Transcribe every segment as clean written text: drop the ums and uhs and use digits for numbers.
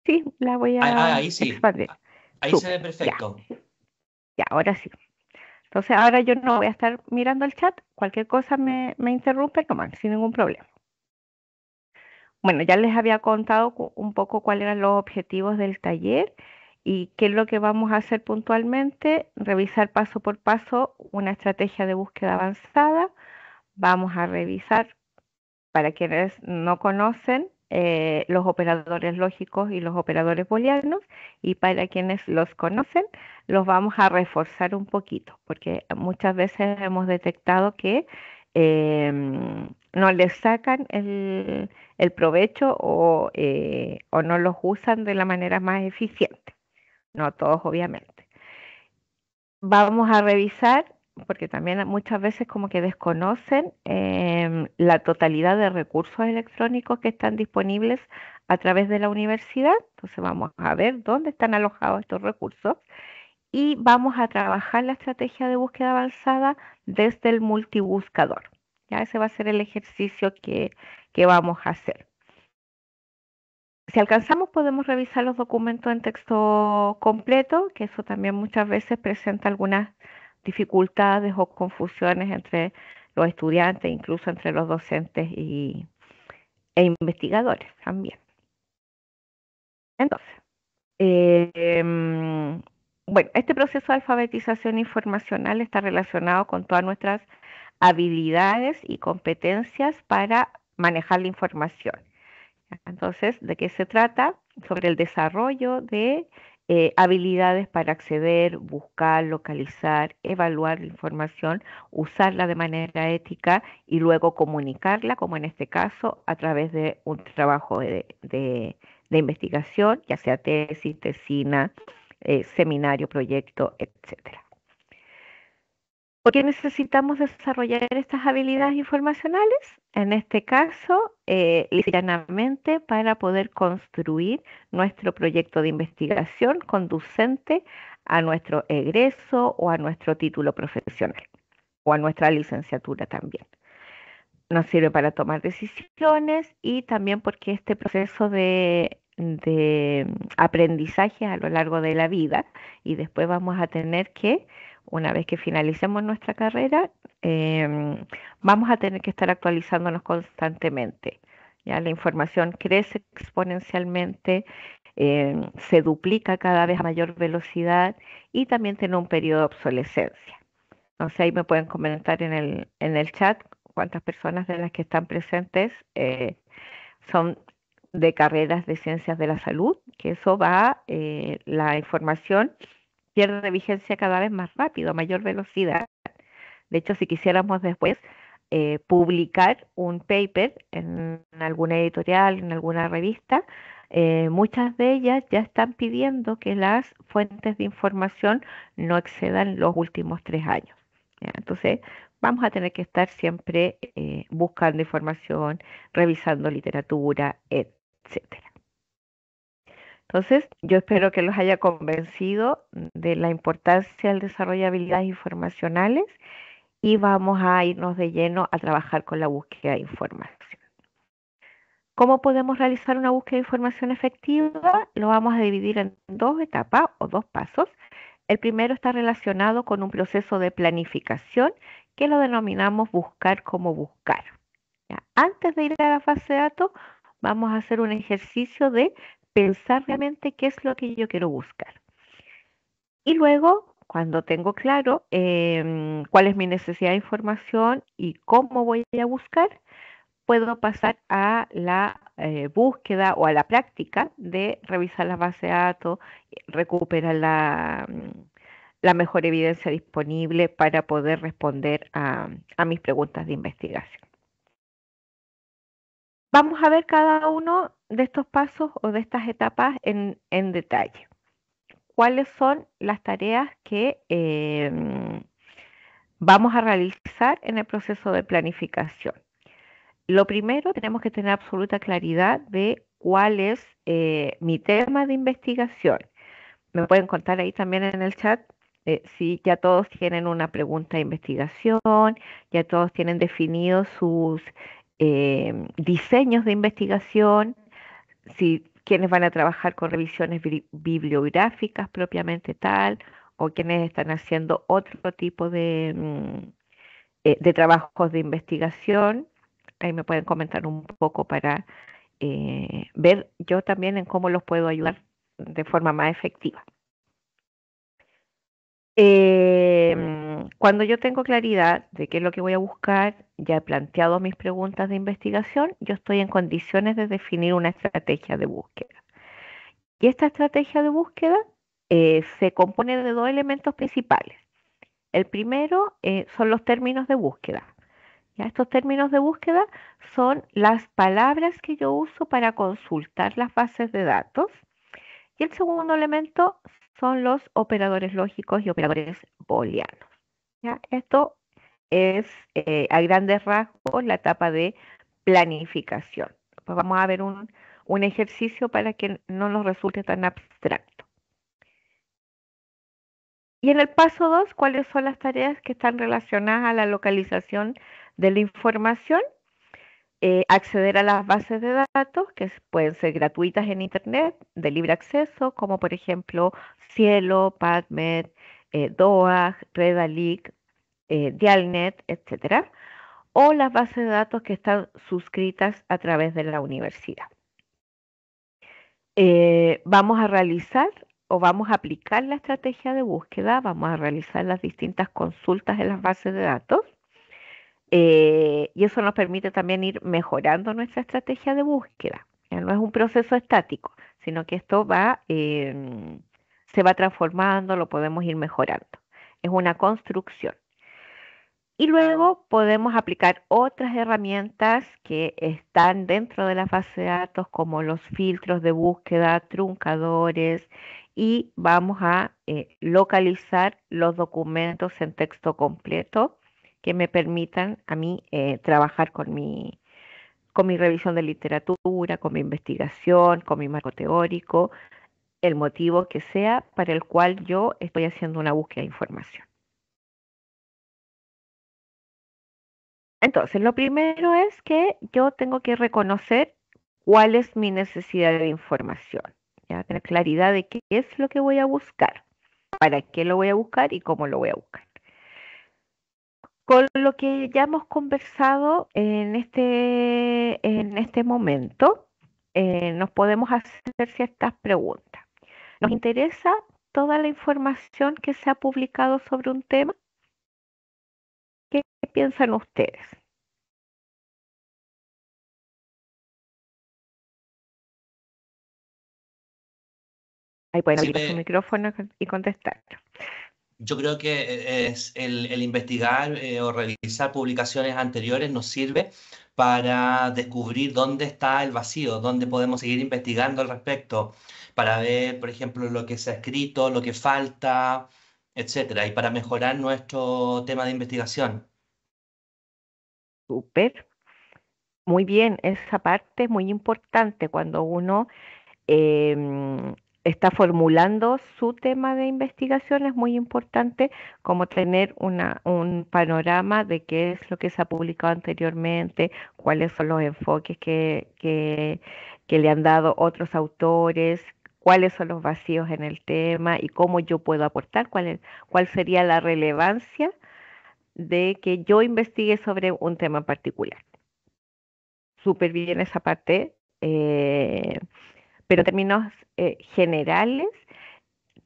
Sí, la voy a Ahí sí. expandir. Ahí se Súper, ve ya, perfecto. ya, ahora sí. Entonces ahora yo no voy a estar mirando el chat, cualquier cosa me interrumpe, nomás, sin ningún problema. Bueno, ya les había contado un poco cuáles eran los objetivos del taller y qué es lo que vamos a hacer puntualmente, revisar paso por paso una estrategia de búsqueda avanzada. Vamos a revisar, para quienes no conocen, los operadores lógicos y los operadores booleanos, y para quienes los conocen, los vamos a reforzar un poquito, porque muchas veces hemos detectado que no les sacan el provecho o no los usan de la manera más eficiente. No todos, obviamente. Vamos a revisar, porque también muchas veces como que desconocen la totalidad de recursos electrónicos que están disponibles a través de la universidad. Entonces vamos a ver dónde están alojados estos recursos y vamos a trabajar la estrategia de búsqueda avanzada desde el multibuscador. Ya ese va a ser el ejercicio que vamos a hacer. Si alcanzamos, podemos revisar los documentos en texto completo, que eso también muchas veces presenta algunas dificultades o confusiones entre los estudiantes, incluso entre los docentes e investigadores también. Entonces, bueno, este proceso de alfabetización informacional está relacionado con todas nuestras habilidades y competencias para manejar la información. Entonces, ¿de qué se trata? Sobre el desarrollo de habilidades para acceder, buscar, localizar, evaluar la información, usarla de manera ética y luego comunicarla, como en este caso, a través de un trabajo de investigación, ya sea tesis, tesina, seminario, proyecto, etcétera. ¿Por qué necesitamos desarrollar estas habilidades informacionales? En este caso, lisa y llanamente para poder construir nuestro proyecto de investigación conducente a nuestro egreso o a nuestro título profesional o a nuestra licenciatura también. Nos sirve para tomar decisiones y también porque este proceso de aprendizaje a lo largo de la vida y después vamos a tener que, una vez que finalicemos nuestra carrera, vamos a tener que estar actualizándonos constantemente. Ya la información crece exponencialmente, se duplica cada vez a mayor velocidad y también tiene un periodo de obsolescencia. No sé, ahí me pueden comentar en el chat cuántas personas de las que están presentes son de carreras de ciencias de la salud, que eso va, la información pierde vigencia cada vez más rápido, a mayor velocidad. De hecho, si quisiéramos después publicar un paper en alguna editorial, en alguna revista, muchas de ellas ya están pidiendo que las fuentes de información no excedan los últimos 3 años. ¿Ya? Entonces, vamos a tener que estar siempre buscando información, revisando literatura, etcétera. Entonces, yo espero que los haya convencido de la importancia del desarrollo de habilidades informacionales y vamos a irnos de lleno a trabajar con la búsqueda de información. ¿Cómo podemos realizar una búsqueda de información efectiva? Lo vamos a dividir en dos etapas o dos pasos. El primero está relacionado con un proceso de planificación que lo denominamos buscar como buscar. ¿Ya? Antes de ir a la fase de datos, vamos a hacer un ejercicio de pensar realmente qué es lo que yo quiero buscar. Y luego, cuando tengo claro cuál es mi necesidad de información y cómo voy a buscar, puedo pasar a la búsqueda o a la práctica de revisar la base de datos, recuperar la mejor evidencia disponible para poder responder a mis preguntas de investigación. Vamos a ver cada uno de estos pasos o de estas etapas en detalle. ¿Cuáles son las tareas que vamos a realizar en el proceso de planificación? Lo primero, tenemos que tener absoluta claridad de cuál es mi tema de investigación. Me pueden contar ahí también en el chat si ya todos tienen una pregunta de investigación, ya todos tienen definidos sus diseños de investigación, si quienes van a trabajar con revisiones bibliográficas propiamente tal, o quienes están haciendo otro tipo de trabajos de investigación. Ahí me pueden comentar un poco para ver yo también en cómo los puedo ayudar de forma más efectiva. Cuando yo tengo claridad de qué es lo que voy a buscar, ya he planteado mis preguntas de investigación, yo estoy en condiciones de definir una estrategia de búsqueda. Y esta estrategia de búsqueda se compone de dos elementos principales. El primero son los términos de búsqueda. ¿Ya? Estos términos de búsqueda son las palabras que yo uso para consultar las bases de datos. Y el segundo elemento son los operadores lógicos y operadores booleanos. ¿Ya? Esto es a grandes rasgos la etapa de planificación. Pues vamos a ver un ejercicio para que no nos resulte tan abstracto. Y en el paso 2, ¿cuáles son las tareas que están relacionadas a la localización de la información? Acceder a las bases de datos que pueden ser gratuitas en Internet, de libre acceso, como por ejemplo Cielo, PubMed, DOAG, Redalyc, Dialnet, etcétera, o las bases de datos que están suscritas a través de la universidad. Vamos a realizar o vamos a aplicar la estrategia de búsqueda, vamos a realizar las distintas consultas en las bases de datos. Y eso nos permite también ir mejorando nuestra estrategia de búsqueda. Ya no es un proceso estático, sino que esto se va transformando, lo podemos ir mejorando. Es una construcción. Y luego podemos aplicar otras herramientas que están dentro de la base de datos, como los filtros de búsqueda, truncadores, y vamos a localizar los documentos en texto completo que me permitan a mí trabajar con mi revisión de literatura, con mi investigación, con mi marco teórico, el motivo que sea para el cual yo estoy haciendo una búsqueda de información. Entonces, lo primero es que yo tengo que reconocer cuál es mi necesidad de información, ya tener claridad de qué es lo que voy a buscar, para qué lo voy a buscar y cómo lo voy a buscar. Con lo que ya hemos conversado en este momento, nos podemos hacer ciertas preguntas. ¿Nos interesa toda la información que se ha publicado sobre un tema? ¿Qué piensan ustedes? Ahí pueden abrir su Sirve, micrófono y contestar. yo creo que es el investigar o revisar publicaciones anteriores nos sirve para descubrir dónde está el vacío, dónde podemos seguir investigando al respecto, para ver, por ejemplo, lo que se ha escrito, lo que falta, etcétera, y para mejorar nuestro tema de investigación. Súper. Muy bien, esa parte es muy importante cuando uno em, está formulando su tema de investigación, es muy importante como tener un panorama de qué es lo que se ha publicado anteriormente, cuáles son los enfoques que le han dado otros autores, cuáles son los vacíos en el tema y cómo yo puedo aportar, cuál sería la relevancia de que yo investigue sobre un tema en particular. Súper bien esa parte, pero en términos generales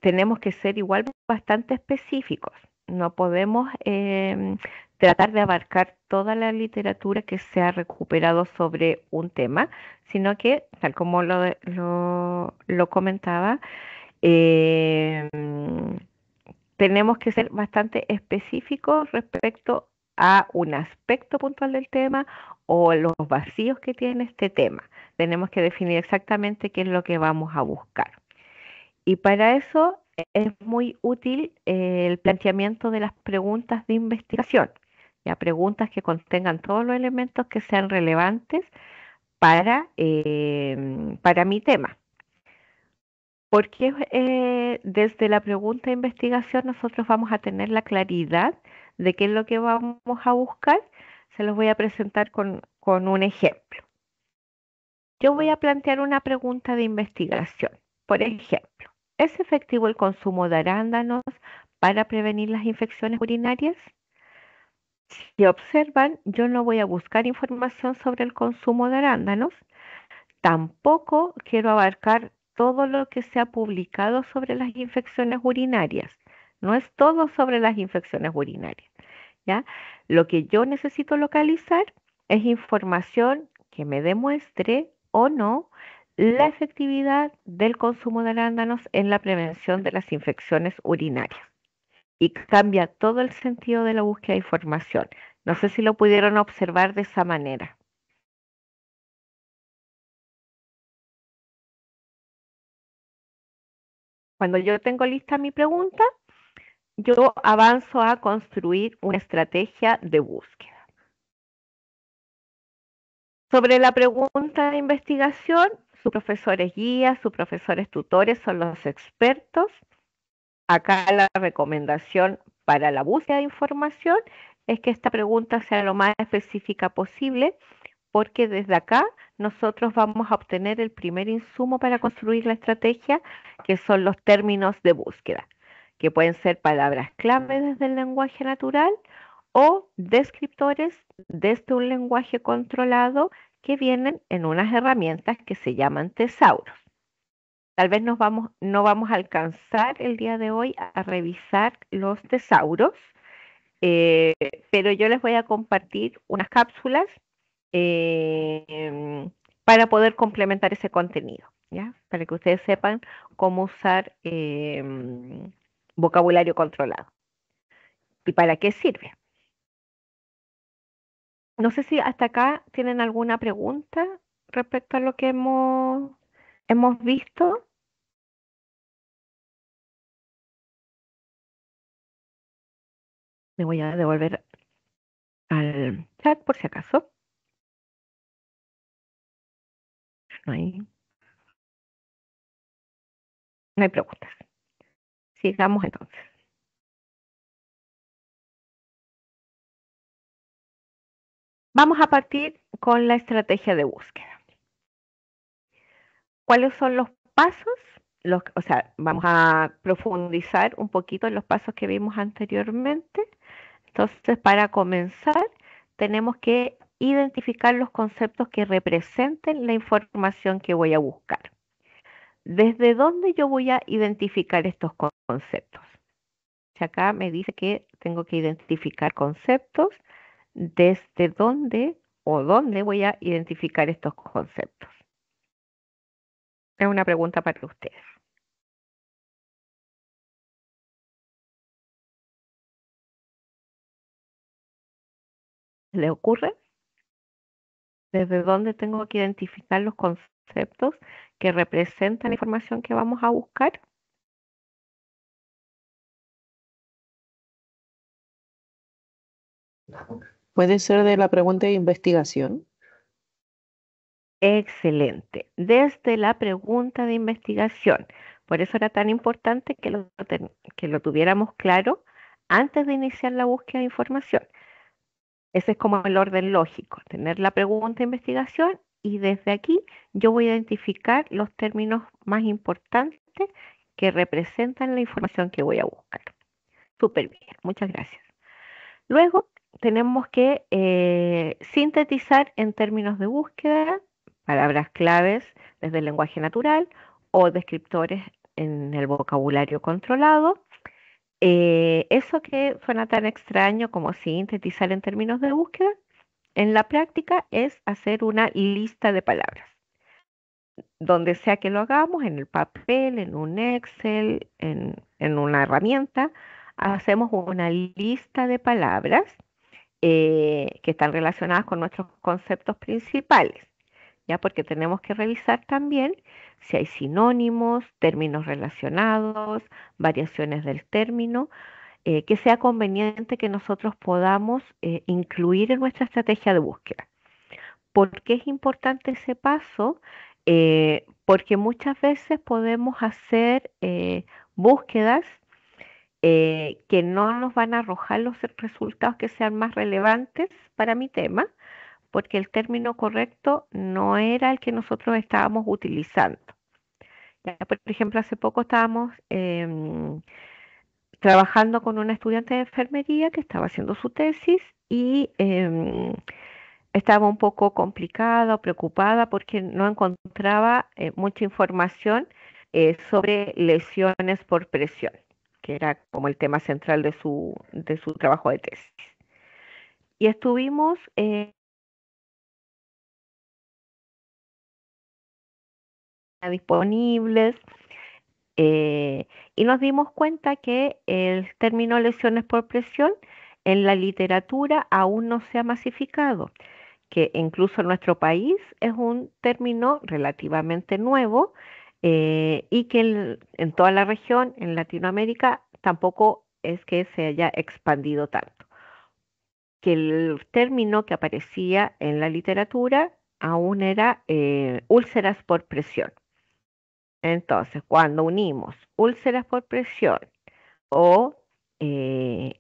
tenemos que ser igual bastante específicos. No podemos tratar de abarcar toda la literatura que se ha recuperado sobre un tema, sino que, tal como lo comentaba, eh, tenemos que ser bastante específicos respecto a un aspecto puntual del tema o los vacíos que tiene este tema. Tenemos que definir exactamente qué es lo que vamos a buscar. Y para eso es muy útil el planteamiento de las preguntas de investigación, ya preguntas que contengan todos los elementos que sean relevantes para mi tema. Porque desde la pregunta de investigación nosotros vamos a tener la claridad de qué es lo que vamos a buscar. Se los voy a presentar con un ejemplo. yo voy a plantear una pregunta de investigación. Por ejemplo, ¿es efectivo el consumo de arándanos para prevenir las infecciones urinarias? Si observan, yo no voy a buscar información sobre el consumo de arándanos, tampoco quiero abarcar todo lo que se ha publicado sobre las infecciones urinarias. No es todo sobre las infecciones urinarias, ¿ya? Lo que yo necesito localizar es información que me demuestre o no la efectividad del consumo de arándanos en la prevención de las infecciones urinarias. Y cambia todo el sentido de la búsqueda de información. No sé si lo pudieron observar de esa manera. Cuando yo tengo lista mi pregunta, yo avanzo a construir una estrategia de búsqueda. Sobre la pregunta de investigación, sus profesores guías, sus profesores tutores son los expertos. Acá la recomendación para la búsqueda de información es que esta pregunta sea lo más específica posible, porque desde acá nosotros vamos a obtener el primer insumo para construir la estrategia, que son los términos de búsqueda, que pueden ser palabras clave desde el lenguaje natural o descriptores desde un lenguaje controlado que vienen en unas herramientas que se llaman tesauros. Tal vez no vamos a alcanzar el día de hoy a revisar los tesauros, eh, pero yo les voy a compartir unas cápsulas eh, para poder complementar ese contenido, ¿ya? Para que ustedes sepan cómo usar vocabulario controlado y para qué sirve. No sé si hasta acá tienen alguna pregunta respecto a lo que hemos visto. Me voy a devolver al chat por si acaso. No hay, no hay preguntas. Sigamos entonces. Vamos a partir con la estrategia de búsqueda. ¿Cuáles son los pasos? O sea, vamos a profundizar un poquito en los pasos que vimos anteriormente. Entonces, para comenzar, tenemos que identificar los conceptos que representen la información que voy a buscar. ¿Desde dónde yo voy a identificar estos conceptos? Acá me dice que tengo que identificar conceptos. ¿Desde dónde o dónde voy a identificar estos conceptos? Es una pregunta para ustedes. ¿Le ocurre? ¿Desde dónde tengo que identificar los conceptos que representan la información que vamos a buscar? Puede ser de la pregunta de investigación. Excelente. Desde la pregunta de investigación. Por eso era tan importante que lo tuviéramos claro antes de iniciar la búsqueda de información. Ese es como el orden lógico, tener la pregunta de investigación y desde aquí yo voy a identificar los términos más importantes que representan la información que voy a buscar. Súper bien, muchas gracias. Luego tenemos que sintetizar en términos de búsqueda palabras claves desde el lenguaje natural o descriptores en el vocabulario controlado. Eso que suena tan extraño como sintetizar en términos de búsqueda, en la práctica es hacer una lista de palabras. Donde sea que lo hagamos, en el papel, en un Excel, en una herramienta, hacemos una lista de palabras que están relacionadas con nuestros conceptos principales, ¿ya? Porque tenemos que revisar también si hay sinónimos, términos relacionados, variaciones del término, que sea conveniente que nosotros podamos incluir en nuestra estrategia de búsqueda. ¿Por qué es importante ese paso? Porque muchas veces podemos hacer búsquedas que no nos van a arrojar los resultados que sean más relevantes para mi tema, porque el término correcto no era el que nosotros estábamos utilizando. Ya, por ejemplo, hace poco estábamos trabajando con una estudiante de enfermería que estaba haciendo su tesis y estaba un poco complicada o preocupada porque no encontraba mucha información sobre lesiones por presión, que era como el tema central de su trabajo de tesis. Y estuvimos disponibles y nos dimos cuenta que el término lesiones por presión en la literatura aún no se ha masificado, que incluso en nuestro país es un término relativamente nuevo y que en toda la región, en Latinoamérica, tampoco es que se haya expandido tanto. Que el término que aparecía en la literatura aún era úlceras por presión. Entonces, cuando unimos úlceras por presión o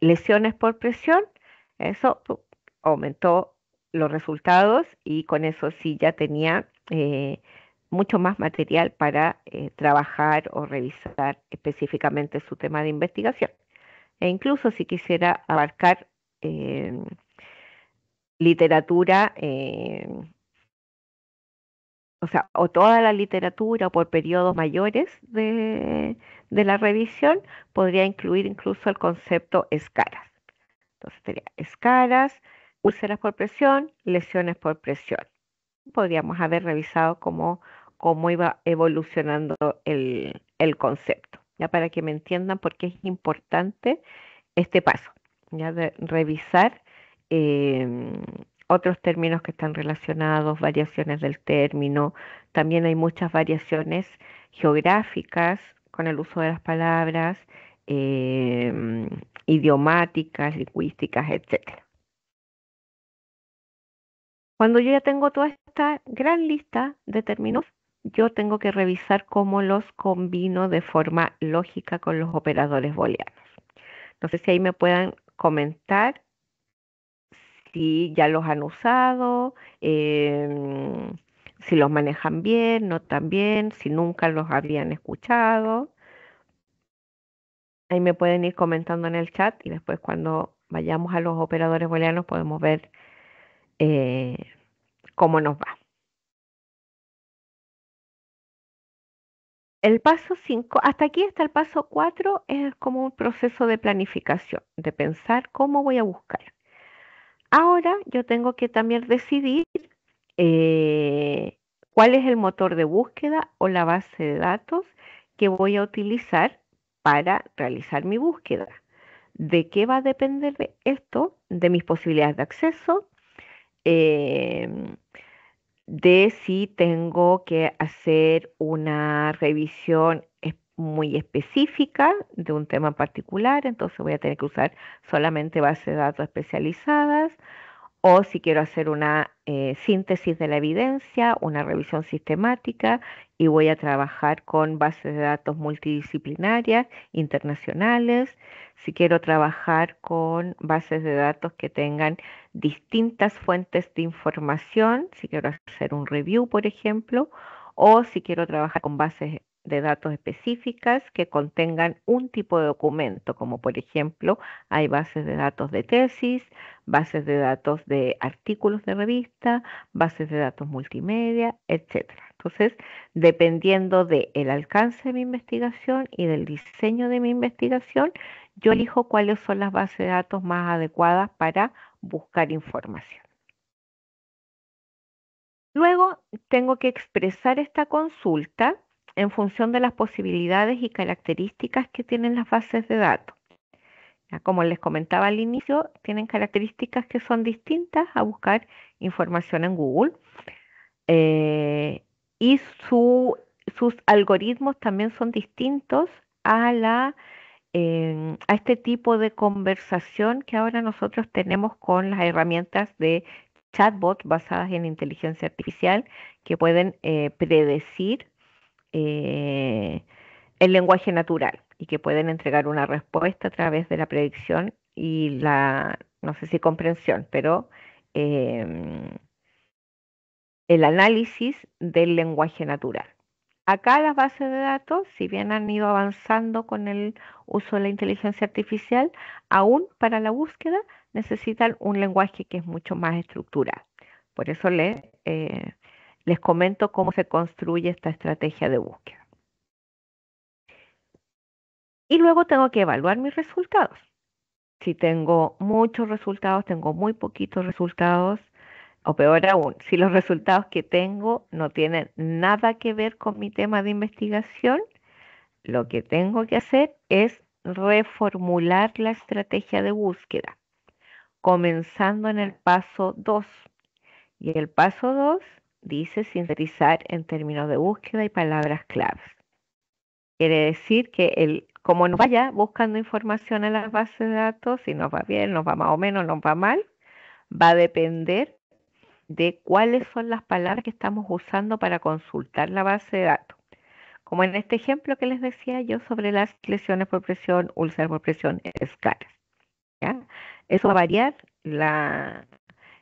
lesiones por presión, eso aumentó los resultados y con eso sí ya tenía mucho más material para trabajar o revisar específicamente su tema de investigación. E incluso si quisiera abarcar literatura, o sea, o toda la literatura o por periodos mayores de la revisión, podría incluir incluso el concepto escaras. Entonces sería escaras, úlceras por presión, lesiones por presión. Podríamos haber revisado cómo iba evolucionando el concepto, ya para que me entiendan por qué es importante este paso, ya de revisar otros términos que están relacionados, variaciones del término. También hay muchas variaciones geográficas con el uso de las palabras, em, idiomáticas, lingüísticas, etcétera. Cuando yo ya tengo toda esta gran lista de términos, yo tengo que revisar cómo los combino de forma lógica con los operadores booleanos. No sé si ahí me puedan comentar si ya los han usado, si los manejan bien, no tan bien, si nunca los habían escuchado. Ahí me pueden ir comentando en el chat y después cuando vayamos a los operadores booleanos podemos ver eh, cómo nos va. El paso 5, hasta aquí está el paso 4, es como un proceso de planificación, de pensar cómo voy a buscar. Ahora yo tengo que también decidir eh, cuál es el motor de búsqueda o la base de datos que voy a utilizar para realizar mi búsqueda. ¿De qué va a depender de esto? De mis posibilidades de acceso, em, de si tengo que hacer una revisión muy específica de un tema en particular, entonces voy a tener que usar solamente bases de datos especializadas, o si quiero hacer una síntesis de la evidencia, una revisión sistemática y voy a trabajar con bases de datos multidisciplinarias, internacionales, si quiero trabajar con bases de datos que tengan distintas fuentes de información, si quiero hacer un review, por ejemplo, o si quiero trabajar con bases de datos específicas que contengan un tipo de documento, como por ejemplo hay bases de datos de tesis, bases de datos de artículos de revista, bases de datos multimedia, etcétera. Entonces, dependiendo del alcance de mi investigación y del diseño de mi investigación, yo elijo cuáles son las bases de datos más adecuadas para buscar información. Luego, tengo que expresar esta consulta en función de las posibilidades y características que tienen las bases de datos. Ya, como les comentaba al inicio, tienen características que son distintas a buscar información en Google eh, y sus algoritmos también son distintos a este tipo de conversación que ahora nosotros tenemos con las herramientas de chatbot basadas en inteligencia artificial que pueden predecir eh, el lenguaje natural y que pueden entregar una respuesta a través de la predicción y la, no sé si comprensión, pero em, el análisis del lenguaje natural. Acá las bases de datos, si bien han ido avanzando con el uso de la inteligencia artificial, aún para la búsqueda necesitan un lenguaje que es mucho más estructurado. Por eso les comento cómo se construye esta estrategia de búsqueda. Y luego tengo que evaluar mis resultados. Si tengo muchos resultados, tengo muy poquitos resultados, o peor aún, si los resultados que tengo no tienen nada que ver con mi tema de investigación, lo que tengo que hacer es reformular la estrategia de búsqueda, comenzando en el paso 2. Y el paso 2 dice sintetizar en términos de búsqueda y palabras claves. Quiere decir que como nos vaya buscando información en las bases de datos, si nos va bien, nos va más o menos, nos va mal, va a depender de cuáles son las palabras que estamos usando para consultar la base de datos. Como en este ejemplo que les decía yo sobre las lesiones por presión, úlceras por presión, escalas. ¿Ya? Eso va a variar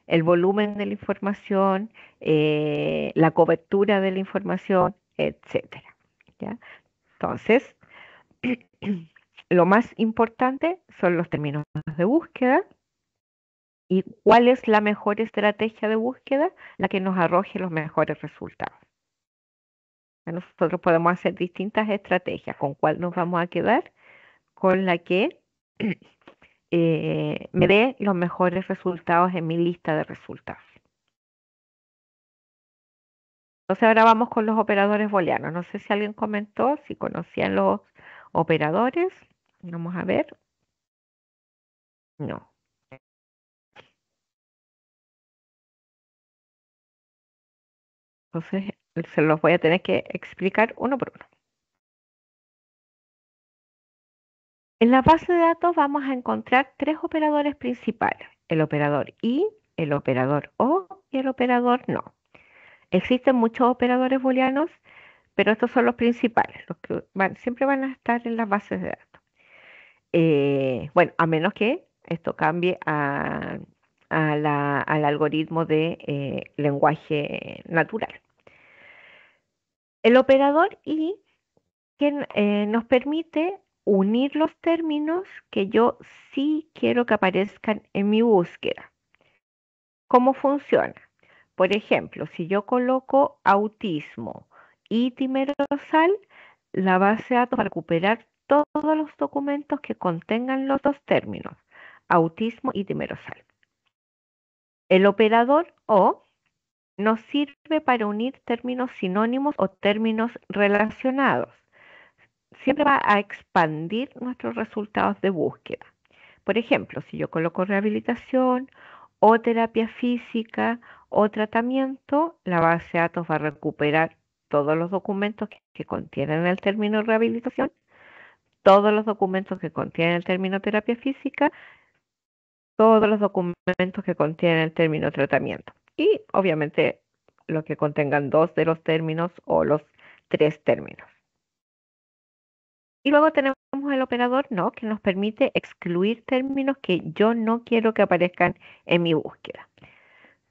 el volumen de la información, la cobertura de la información, etcétera. ¿Ya? Entonces, lo más importante son los términos de búsqueda y cuál es la mejor estrategia de búsqueda, la que nos arroje los mejores resultados. Nosotros podemos hacer distintas estrategias. ¿Con cuál nos vamos a quedar? Con la que me dé los mejores resultados en mi lista de resultados. Entonces ahora vamos con los operadores booleanos. No sé si alguien comentó si conocían los operadores. Vamos a ver. No. Entonces se los voy a tener que explicar uno por uno. En la base de datos vamos a encontrar tres operadores principales: el operador y, el operador o y el operador no. Existen muchos operadores booleanos, pero estos son los principales, los que siempre van a estar en las bases de datos. Bueno, a menos que esto cambie al algoritmo de lenguaje natural. El operador y que nos permite unir los términos que yo sí quiero que aparezcan en mi búsqueda. ¿Cómo funciona? Por ejemplo, si yo coloco autismo y timerosal, la base de datos va a recuperar todos los documentos que contengan los dos términos, autismo y timerosal. El operador o nos sirve para unir términos sinónimos o términos relacionados. Siempre va a expandir nuestros resultados de búsqueda. Por ejemplo, si yo coloco rehabilitación o terapia física o tratamiento, la base de datos va a recuperar todos los documentos que contienen el término rehabilitación, todos los documentos que contienen el término terapia física, todos los documentos que contienen el término tratamiento y obviamente los que contengan dos de los términos o los tres términos. Y luego tenemos el operador no, que nos permite excluir términos que yo no quiero que aparezcan en mi búsqueda.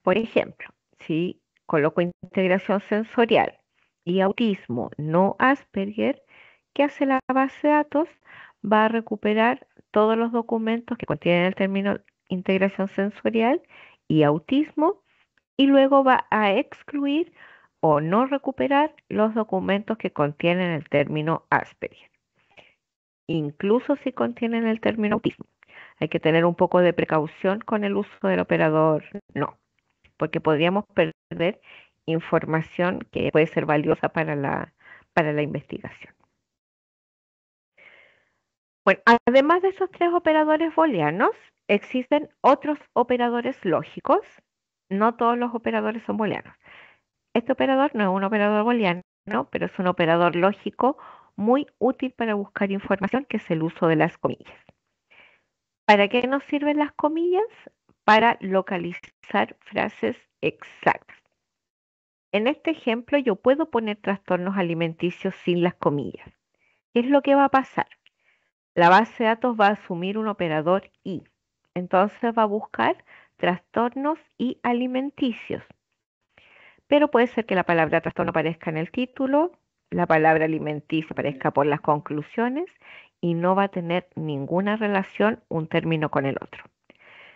Por ejemplo, si coloco integración sensorial y autismo no Asperger, ¿qué hace la base de datos? Va a recuperar todos los documentos que contienen el término integración sensorial y autismo y luego va a excluir o no recuperar los documentos que contienen el término Asperger, incluso si contienen el término autismo. Hay que tener un poco de precaución con el uso del operador no, porque podríamos perder información que puede ser valiosa para la investigación. Bueno, además de esos tres operadores booleanos, existen otros operadores lógicos. No todos los operadores son booleanos. Este operador no es un operador booleano, pero es un operador lógico muy útil para buscar información, que es el uso de las comillas. ¿Para qué nos sirven las comillas? Para localizar frases exactas. En este ejemplo yo puedo poner trastornos alimenticios sin las comillas. ¿Qué es lo que va a pasar? La base de datos va a asumir un operador y. Entonces va a buscar trastornos y alimenticios. pero puede ser que la palabra trastorno aparezca en el título, la palabra alimenticia aparezca por las conclusiones y no va a tener ninguna relación un término con el otro.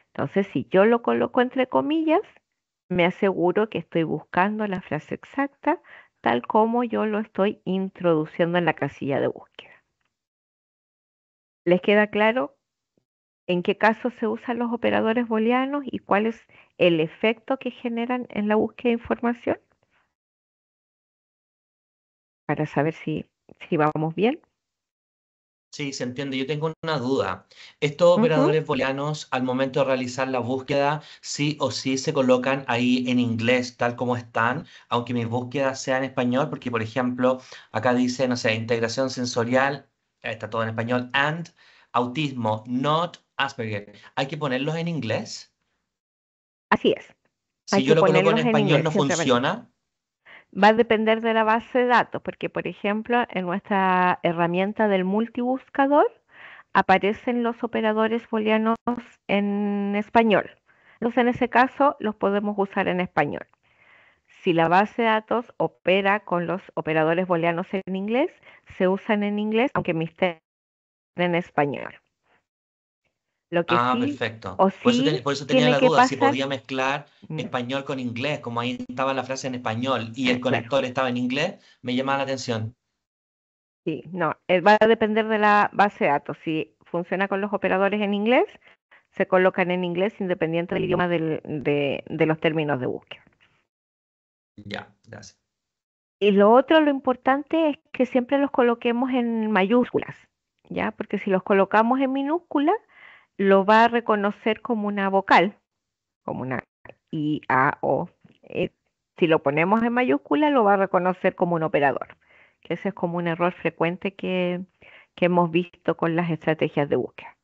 Entonces, si yo lo coloco entre comillas, me aseguro que estoy buscando la frase exacta tal como yo lo estoy introduciendo en la casilla de búsqueda. ¿Les queda claro en qué casos se usan los operadores booleanos y cuál es el efecto que generan en la búsqueda de información? Para saber si vamos bien. Sí, se entiende. Yo tengo una duda. Estos Ujú. operadores booleanos, al momento de realizar la búsqueda, sí o sí se colocan ahí en inglés, tal como están, aunque mis búsquedas sean en español, porque, por ejemplo, acá dice, no sé, integración sensorial, está todo en español, and autismo, not Asperger. ¿Hay que ponerlos en inglés? Así es. Hay Si yo que lo coloco en ponerlos en español, inglés ¿no siempre. funciona? Va a depender de la base de datos, porque por ejemplo, en nuestra herramienta del multibuscador aparecen los operadores booleanos en español. Entonces, en ese caso, los podemos usar en español. Si la base de datos opera con los operadores booleanos en inglés, se usan en inglés, aunque me estén en español. Lo que Ah, sí perfecto. o sí Por eso tenía tiene la que duda, si pasar, podía mezclar mm, español con inglés, como ahí estaba la frase en español y el claro, conector estaba en inglés, me llamaba la atención. sí, no, va a depender de la base de datos. Si funciona con los operadores en inglés, se colocan en inglés independiente del idioma de los términos de búsqueda. Ya, gracias. Y lo otro, lo importante es que siempre los coloquemos en mayúsculas, ¿ya? Porque si los colocamos en minúsculas, lo va a reconocer como una vocal, como una I, A, O. Eh, si lo ponemos en mayúscula, lo va a reconocer como un operador. Que ese es como un error frecuente que hemos visto con las estrategias de búsqueda.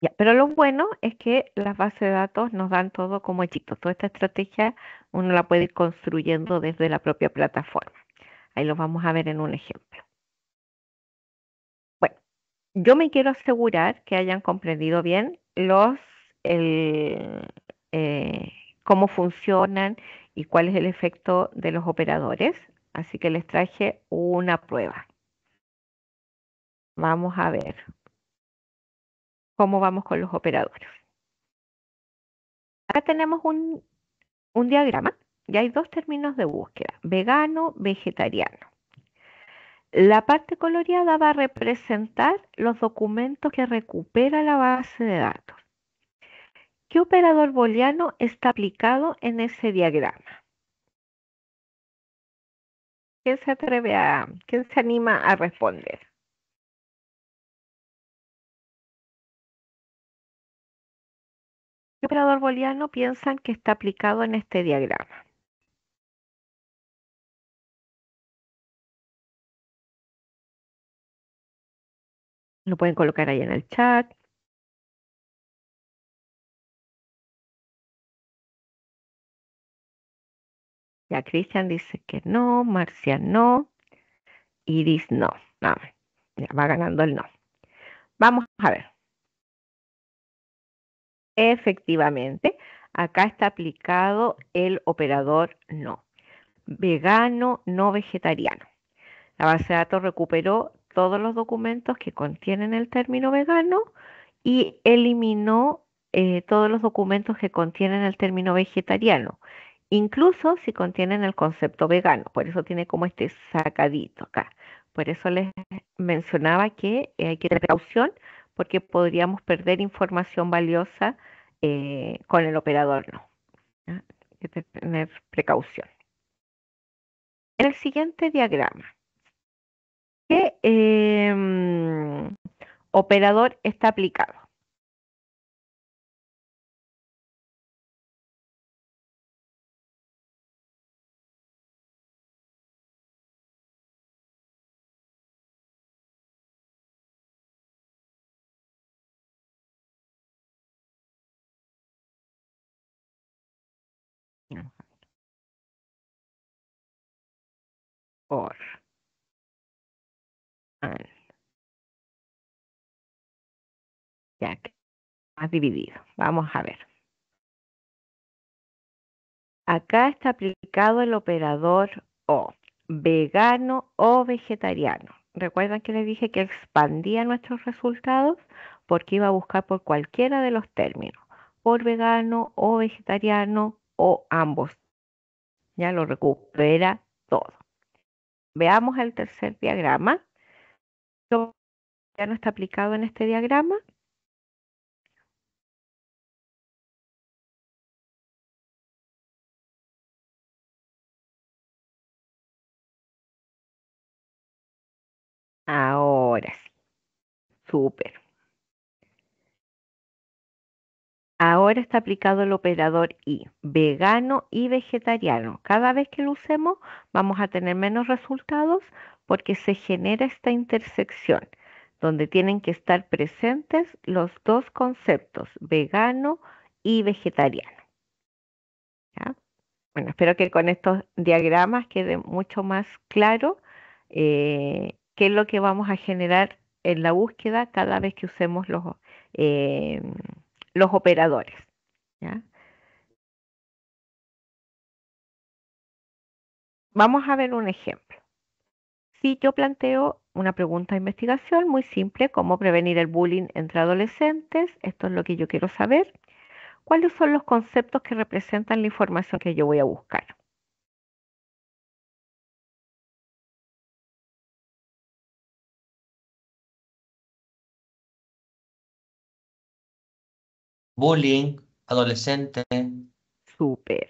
Ya, pero lo bueno es que las bases de datos nos dan todo como hechito. Toda esta estrategia uno la puede ir construyendo desde la propia plataforma. Ahí lo vamos a ver en un ejemplo. Bueno, yo me quiero asegurar que hayan comprendido bien el, eh, cómo funcionan y cuál es el efecto de los operadores. Así que les traje una prueba. Vamos a ver cómo vamos con los operadores. Acá tenemos un diagrama y hay dos términos de búsqueda, vegano, vegetariano. La parte coloreada va a representar los documentos que recupera la base de datos. ¿Qué operador booleano está aplicado en ese diagrama? ¿Quién se anima a responder? ¿Qué operador booleano piensan que está aplicado en este diagrama? Lo pueden colocar ahí en el chat. Ya Cristian dice que no, Marcia no, Iris no. No, ya va ganando el no. Vamos a ver. Efectivamente, acá está aplicado el operador no. Vegano, no vegetariano. La base de datos recuperó todos los documentos que contienen el término vegano y eliminó todos los documentos que contienen el término vegetariano, incluso si contienen el concepto vegano. Por eso tiene como este sacadito acá. Por eso les mencionaba que hay que tener precaución porque podríamos perder información valiosa con el operador no. ¿Ya? Hay que tener precaución. En el siguiente diagrama, ¿qué operador está aplicado? Por, ah, ya que más dividido. Vamos a ver. Acá está aplicado el operador o, vegano o vegetariano. ¿Recuerdan que les dije que expandía nuestros resultados? Porque iba a buscar por cualquiera de los términos, por vegano o vegetariano o ambos. Ya lo recupera todo. Veamos el tercer diagrama. Ya no está aplicado en este diagrama. Ahora sí, súper. Ahora está aplicado el operador y, vegano y vegetariano. Cada vez que lo usemos vamos a tener menos resultados porque se genera esta intersección donde tienen que estar presentes los dos conceptos, vegano y vegetariano. ¿Ya? Bueno, espero que con estos diagramas quede mucho más claro qué es lo que vamos a generar en la búsqueda cada vez que usemos eh, los operadores. ¿Ya? Vamos a ver un ejemplo. Si yo planteo una pregunta de investigación muy simple, ¿cómo prevenir el bullying entre adolescentes? Esto es lo que yo quiero saber. ¿Cuáles son los conceptos que representan la información que yo voy a buscar? Bullying, adolescente, Súper.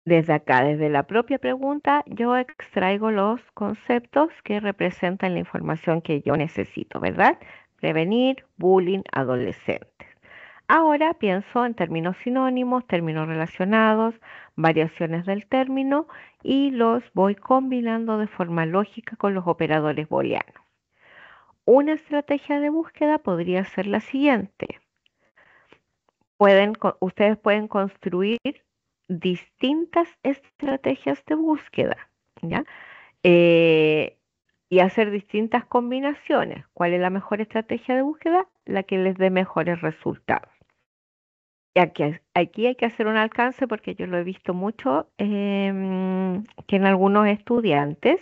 Desde acá, desde la propia pregunta, yo extraigo los conceptos que representan la información que yo necesito, ¿verdad? Prevenir bullying adolescentes. Ahora pienso en términos sinónimos, términos relacionados, variaciones del término y los voy combinando de forma lógica con los operadores booleanos. Una estrategia de búsqueda podría ser la siguiente. Ustedes pueden construir distintas estrategias de búsqueda, ¿ya? Eh, y hacer distintas combinaciones. ¿Cuál es la mejor estrategia de búsqueda? La que les dé mejores resultados. Y aquí hay que hacer un alcance porque yo lo he visto mucho, que en algunos estudiantes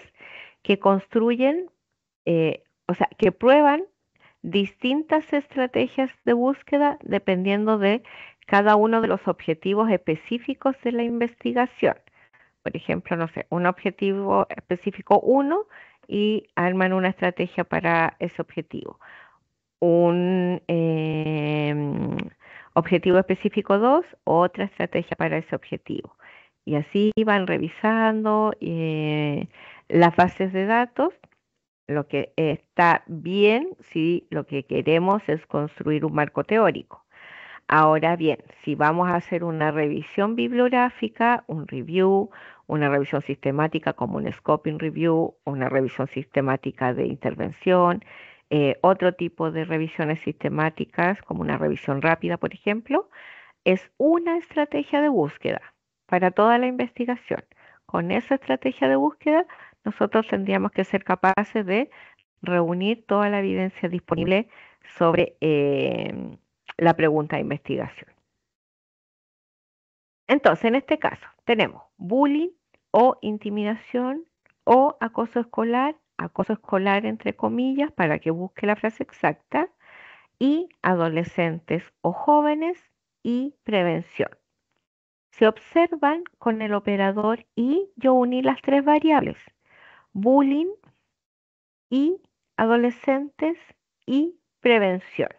que construyen, o sea, que prueban distintas estrategias de búsqueda dependiendo de cada uno de los objetivos específicos de la investigación. Por ejemplo, no sé, un objetivo específico uno y arman una estrategia para ese objetivo. Un objetivo específico 2, otra estrategia para ese objetivo. Y así van revisando las bases de datos, lo que está bien si lo que queremos es construir un marco teórico. Ahora bien, si vamos a hacer una revisión bibliográfica, un review, una revisión sistemática como un scoping review, una revisión sistemática de intervención, otro tipo de revisiones sistemáticas como una revisión rápida, por ejemplo, es una estrategia de búsqueda para toda la investigación. Con esa estrategia de búsqueda, nosotros tendríamos que ser capaces de reunir toda la evidencia disponible sobre la pregunta de investigación. Entonces, en este caso, tenemos bullying o intimidación o acoso escolar entre comillas, para que busque la frase exacta, y adolescentes o jóvenes y prevención. Se observan con el operador y yo uní las tres variables, bullying y adolescentes y prevención.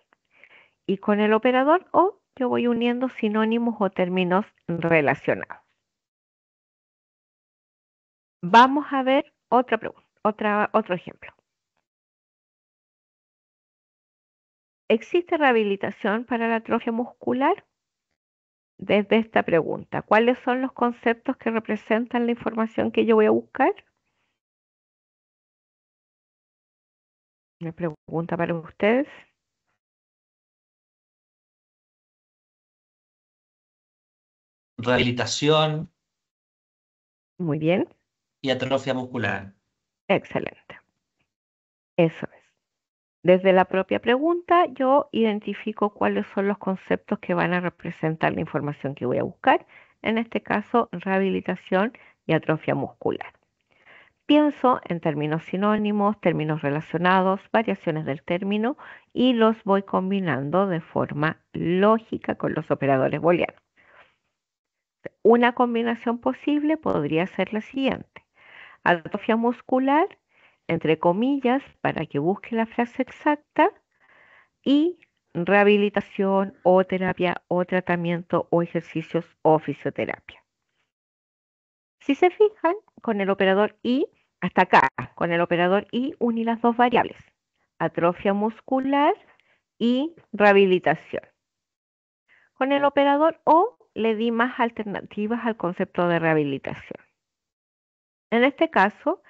Y con el operador o yo voy uniendo sinónimos o términos relacionados. Vamos a ver otra pregunta, otro ejemplo. ¿Existe rehabilitación para la atrofia muscular? Desde esta pregunta, ¿cuáles son los conceptos que representan la información que yo voy a buscar? Una pregunta para ustedes. rehabilitación Muy bien, y atrofia muscular. excelente. Eso es. Desde la propia pregunta, yo identifico cuáles son los conceptos que van a representar la información que voy a buscar, en este caso, rehabilitación y atrofia muscular. Pienso en términos sinónimos, términos relacionados, variaciones del término y los voy combinando de forma lógica con los operadores booleanos. Una combinación posible podría ser la siguiente. Atrofia muscular, entre comillas, para que busque la frase exacta, y rehabilitación o terapia o tratamiento o ejercicios o fisioterapia. Si se fijan, con el operador I, hasta acá, con el operador I uní las dos variables, atrofia muscular y rehabilitación. Con el operador O le di más alternativas al concepto de rehabilitación. En este caso,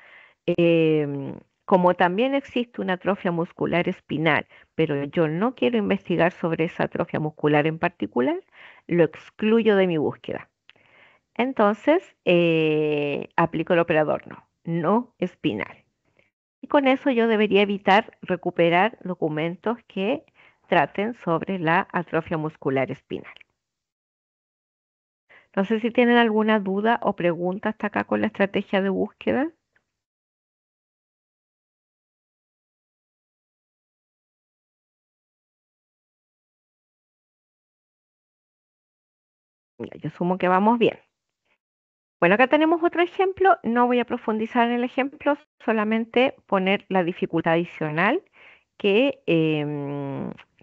como también existe una atrofia muscular espinal, pero yo no quiero investigar sobre esa atrofia muscular en particular, lo excluyo de mi búsqueda. Entonces, aplico el operador no espinal. Y con eso yo debería evitar recuperar documentos que traten sobre la atrofia muscular espinal. No sé si tienen alguna duda o pregunta hasta acá con la estrategia de búsqueda. Yo asumo que vamos bien. Bueno, acá tenemos otro ejemplo. No voy a profundizar en el ejemplo, solamente poner la dificultad adicional que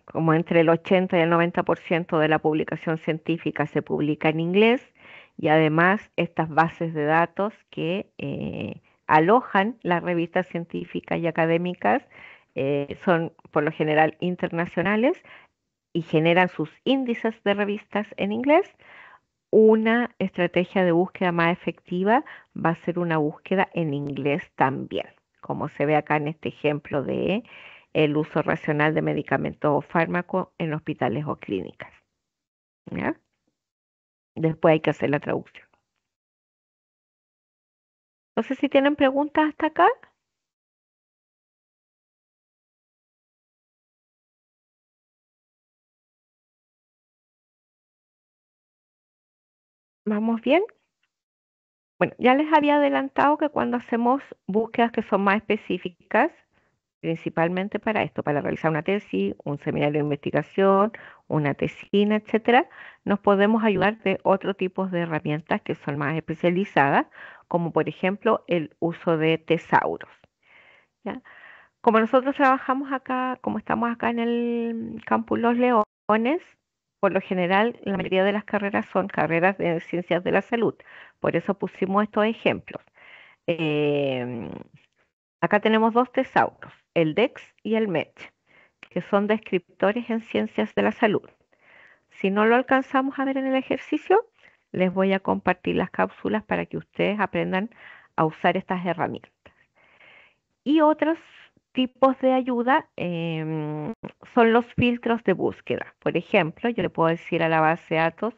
como entre el 80 y el 90% de la publicación científica se publica en inglés y además estas bases de datos que alojan las revistas científicas y académicas son por lo general internacionales y generan sus índices de revistas en inglés. Una estrategia de búsqueda más efectiva va a ser una búsqueda en inglés también, como se ve acá en este ejemplo de el uso racional de medicamentos o fármacos en hospitales o clínicas. ¿Ya? Después hay que hacer la traducción. No sé si tienen preguntas hasta acá. ¿Vamos bien? Bueno, ya les había adelantado que cuando hacemos búsquedas que son más específicas, principalmente para esto, para realizar una tesis, un seminario de investigación, una tesina, etcétera, nos podemos ayudar de otro tipo de herramientas que son más especializadas, como por ejemplo el uso de tesauros. ¿Ya? Como nosotros trabajamos acá, como estamos acá en el Campus Los Leones, por lo general la mayoría de las carreras son carreras de ciencias de la salud. Por eso pusimos estos ejemplos. Em, Acá tenemos dos tesauros, el DEX y el MET, que son descriptores en ciencias de la salud. Si no lo alcanzamos a ver en el ejercicio, les voy a compartir las cápsulas para que ustedes aprendan a usar estas herramientas. Y otros tipos de ayuda son los filtros de búsqueda. Por ejemplo, yo le puedo decir a la base de datos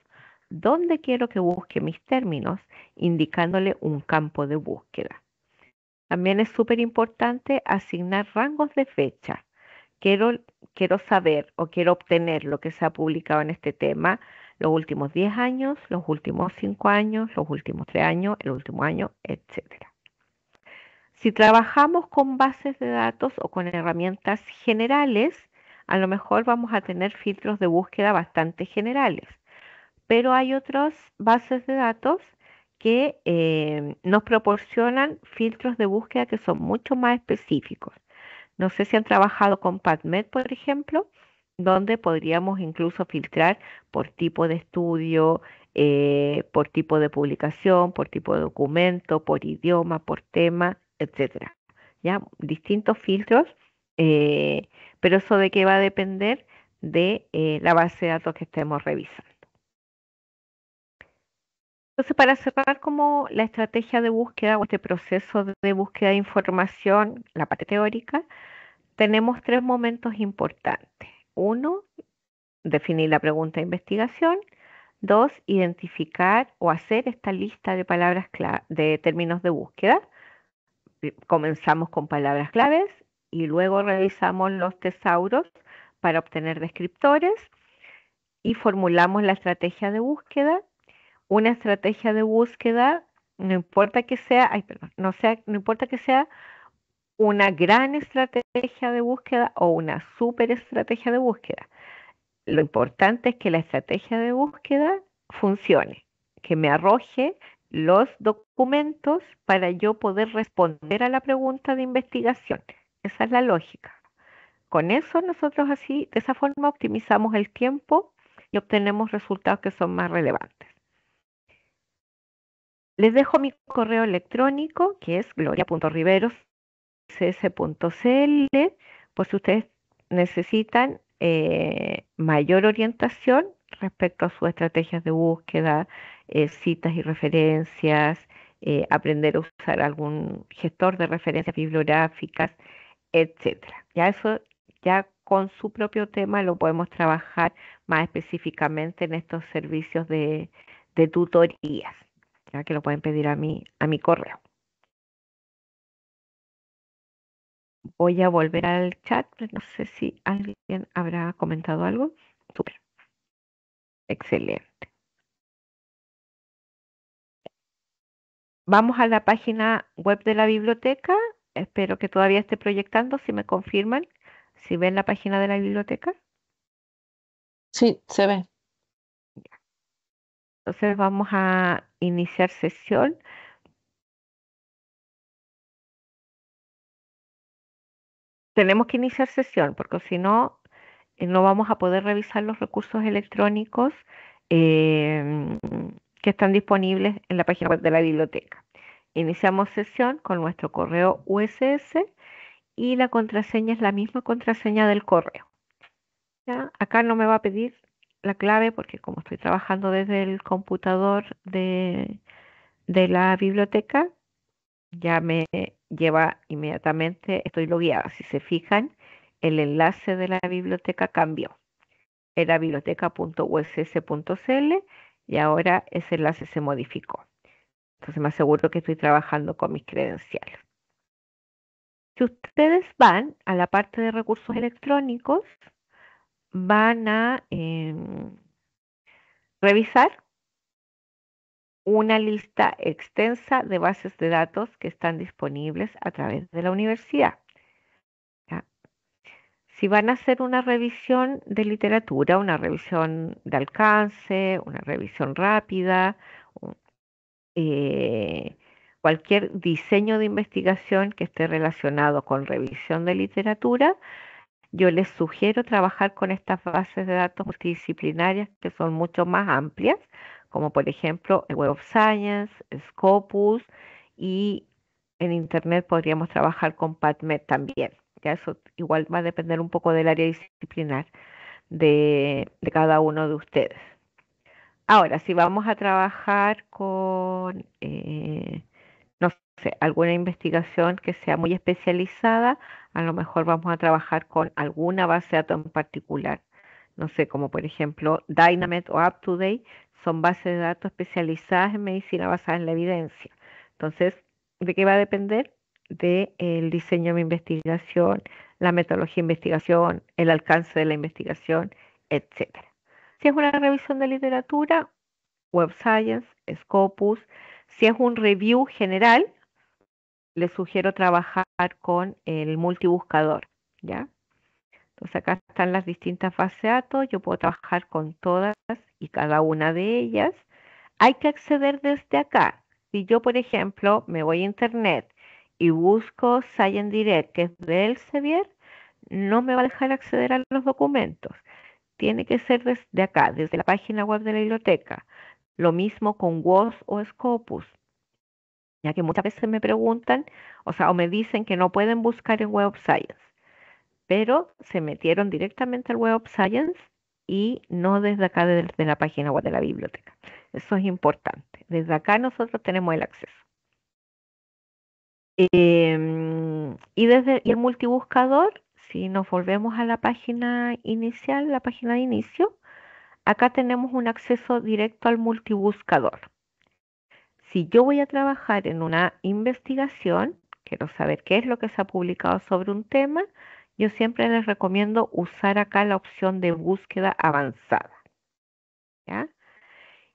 dónde quiero que busque mis términos, indicándole un campo de búsqueda. También es súper importante asignar rangos de fecha. Quiero saber o quiero obtener lo que se ha publicado en este tema los últimos 10 años, los últimos 5 años, los últimos 3 años, el último año, etcétera. Si trabajamos con bases de datos o con herramientas generales, a lo mejor vamos a tener filtros de búsqueda bastante generales, pero hay otras bases de datos que nos proporcionan filtros de búsqueda que son mucho más específicos. No sé si han trabajado con PubMed, por ejemplo, donde podríamos incluso filtrar por tipo de estudio, por tipo de publicación, por tipo de documento, por idioma, por tema, etcétera. ¿Ya? Distintos filtros, pero eso de qué va a depender de la base de datos que estemos revisando. Entonces, para cerrar como la estrategia de búsqueda o este proceso de búsqueda de información, la parte teórica, tenemos tres momentos importantes. Uno, definir la pregunta de investigación. Dos, identificar o hacer esta lista de palabras de términos de búsqueda. Comenzamos con palabras claves y luego revisamos los tesauros para obtener descriptores y formulamos la estrategia de búsqueda. Una estrategia de búsqueda, no importa que sea, ay, perdón, no importa que sea una gran estrategia de búsqueda o una super estrategia de búsqueda. Lo importante es que la estrategia de búsqueda funcione, que me arroje los documentos para yo poder responder a la pregunta de investigación. Esa es la lógica. Con eso nosotros así, de esa forma optimizamos el tiempo y obtenemos resultados que son más relevantes. Les dejo mi correo electrónico, que es gloria.riveros.cs.cl, por si ustedes necesitan mayor orientación respecto a sus estrategias de búsqueda, citas y referencias, aprender a usar algún gestor de referencias bibliográficas, etcétera. Ya eso, ya con su propio tema lo podemos trabajar más específicamente en estos servicios de tutorías, ya que lo pueden pedir a mi correo. Voy a volver al chat, no sé si alguien habrá comentado algo. Súper, excelente. Vamos a la página web de la biblioteca. Espero que todavía esté proyectando, si me confirman, si ven la página de la biblioteca. Sí, se ve. Entonces vamos a iniciar sesión. Tenemos que iniciar sesión porque si no, no vamos a poder revisar los recursos electrónicos em, que están disponibles en la página web de la biblioteca. Iniciamos sesión con nuestro correo USS y la contraseña es la misma contraseña del correo. ¿Ya? Acá no me va a pedir la clave porque como estoy trabajando desde el computador de la biblioteca, ya me lleva inmediatamente, estoy logueada. Si se fijan, el enlace de la biblioteca cambió. Era biblioteca.uss.cl y ahora ese enlace se modificó. Entonces me aseguro que estoy trabajando con mis credenciales. Si ustedes van a la parte de recursos electrónicos, van a revisar una lista extensa de bases de datos que están disponibles a través de la universidad. ¿Ya? Si van a hacer una revisión de literatura, una revisión de alcance, una revisión rápida, eh, cualquier diseño de investigación que esté relacionado con revisión de literatura, yo les sugiero trabajar con estas bases de datos multidisciplinarias que son mucho más amplias, como por ejemplo el Web of Science, Scopus y en Internet podríamos trabajar con PubMed también. Ya eso igual va a depender un poco del área disciplinar de cada uno de ustedes. Ahora, si vamos a trabajar con, no sé, alguna investigación que sea muy especializada, a lo mejor vamos a trabajar con alguna base de datos en particular. No sé, como por ejemplo Dynamed o UpToDate, son bases de datos especializadas en medicina basada en la evidencia. Entonces, ¿de qué va a depender? Del diseño de mi investigación, la metodología de investigación, el alcance de la investigación, etcétera. Si es una revisión de literatura, Web Science, Scopus. Si es un review general, les sugiero trabajar con el multibuscador, ¿ya? Entonces acá están las distintas bases de datos, yo puedo trabajar con todas y cada una de ellas. Hay que acceder desde acá. Si yo, por ejemplo, me voy a internet y busco Science Direct, que es de Elsevier, no me va a dejar acceder a los documentos. Tiene que ser desde acá, desde la página web de la biblioteca. Lo mismo con WOS o Scopus, ya que muchas veces me preguntan, o sea, o me dicen que no pueden buscar en Web of Science, pero se metieron directamente al Web of Science y no desde acá, desde la página web de la biblioteca. Eso es importante. Desde acá nosotros tenemos el acceso. Y el multibuscador, si nos volvemos a la página inicial, la página de inicio, acá tenemos un acceso directo al multibuscador. Si yo voy a trabajar en una investigación, quiero saber qué es lo que se ha publicado sobre un tema, yo siempre les recomiendo usar acá la opción de búsqueda avanzada, ¿ya?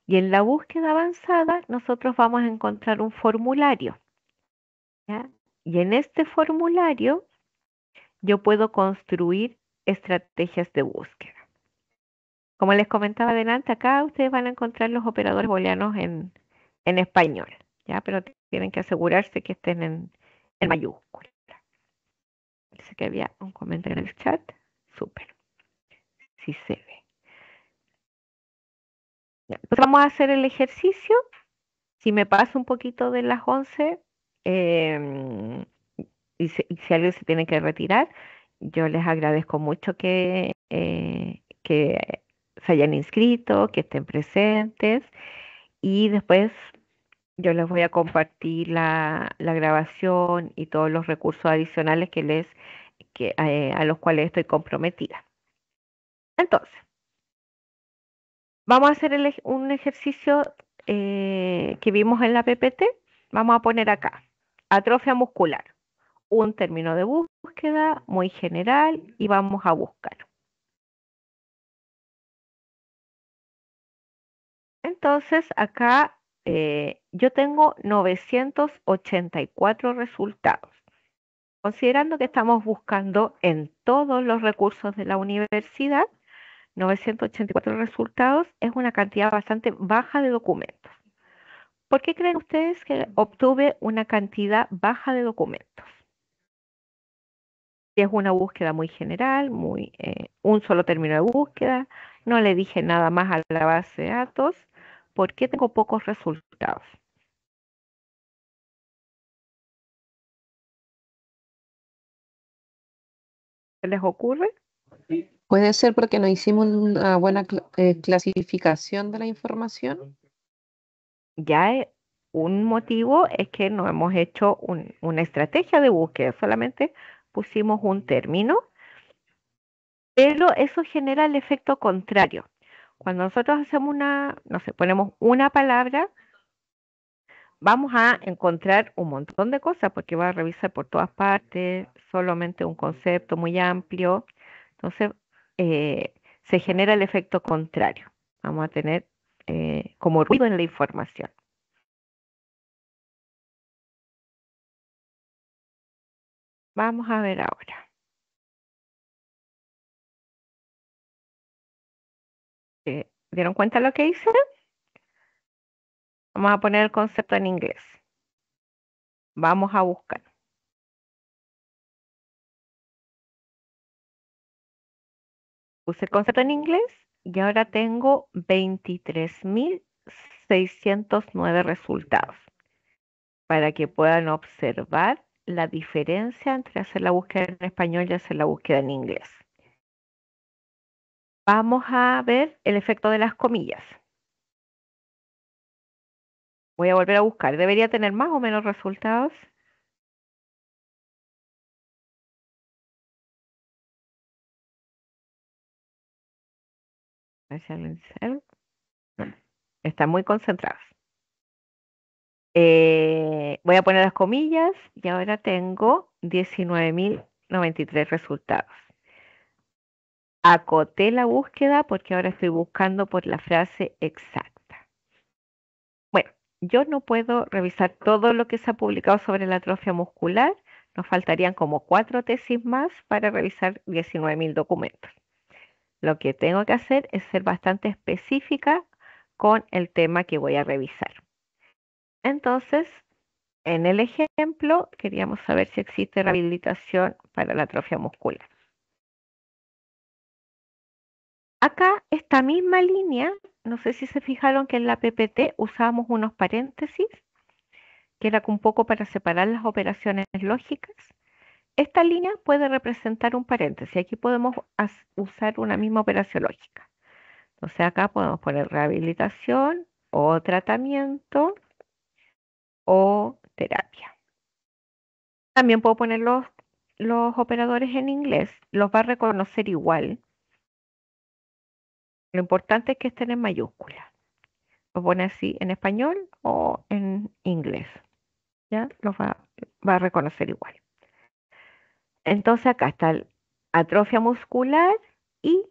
Y en la búsqueda avanzada nosotros vamos a encontrar un formulario, ¿ya? Y en este formulario yo puedo construir estrategias de búsqueda. Como les comentaba adelante, acá ustedes van a encontrar los operadores booleanos en español, ¿ya? Pero tienen que asegurarse que estén en mayúscula. Parece que había un comentario en el chat. Súper. Sí se ve. Ya, entonces vamos a hacer el ejercicio. Si me paso un poquito de las 11 em, y si alguien se tiene que retirar, yo les agradezco mucho que se hayan inscrito, que estén presentes y después yo les voy a compartir la grabación y todos los recursos adicionales a los cuales estoy comprometida. Entonces, vamos a hacer un ejercicio que vimos en la PPT. Vamos a poner acá, atrofia muscular, un término de búsqueda muy general y vamos a buscar. Entonces, acá yo tengo 984 resultados. Considerando que estamos buscando en todos los recursos de la universidad, 984 resultados es una cantidad bastante baja de documentos. ¿Por qué creen ustedes que obtuve una cantidad baja de documentos? Si es una búsqueda muy general, un solo término de búsqueda, no le dije nada más a la base de datos, ¿por qué tengo pocos resultados? ¿Qué les ocurre? Puede ser porque no hicimos una buena clasificación de la información. Ya un motivo es que no hemos hecho una estrategia de búsqueda, solamente pusimos un término, pero eso genera el efecto contrario. Cuando nosotros hacemos no sé, ponemos una palabra, vamos a encontrar un montón de cosas porque va a revisar por todas partes, solamente un concepto muy amplio. Entonces, se genera el efecto contrario. Vamos a tener como ruido en la información. Vamos a ver ahora. ¿Dieron cuenta lo que hice? Vamos a poner el concepto en inglés. Vamos a buscar. Puse el concepto en inglés y ahora tengo 23.609 resultados para que puedan observar la diferencia entre hacer la búsqueda en español y hacer la búsqueda en inglés. Vamos a ver el efecto de las comillas. Voy a volver a buscar. ¿Debería tener más o menos resultados? Están muy concentrados. Voy a poner las comillas y ahora tengo 19.093 resultados. Acoté la búsqueda porque ahora estoy buscando por la frase exacta. Bueno, yo no puedo revisar todo lo que se ha publicado sobre la atrofia muscular. Nos faltarían como 4 tesis más para revisar 19.000 documentos. Lo que tengo que hacer es ser bastante específica con el tema que voy a revisar. Entonces, en el ejemplo, queríamos saber si existe rehabilitación para la atrofia muscular. Acá, esta misma línea, no sé si se fijaron que en la PPT usábamos unos paréntesis, que era un poco para separar las operaciones lógicas. Esta línea puede representar un paréntesis. Aquí podemos usar una misma operación lógica. Entonces acá podemos poner rehabilitación o tratamiento o terapia. También puedo poner los operadores en inglés. Los va a reconocer igual. Lo importante es que estén en mayúsculas. Lo pone así en español o en inglés. ¿Ya? va a reconocer igual. Entonces acá está atrofia muscular y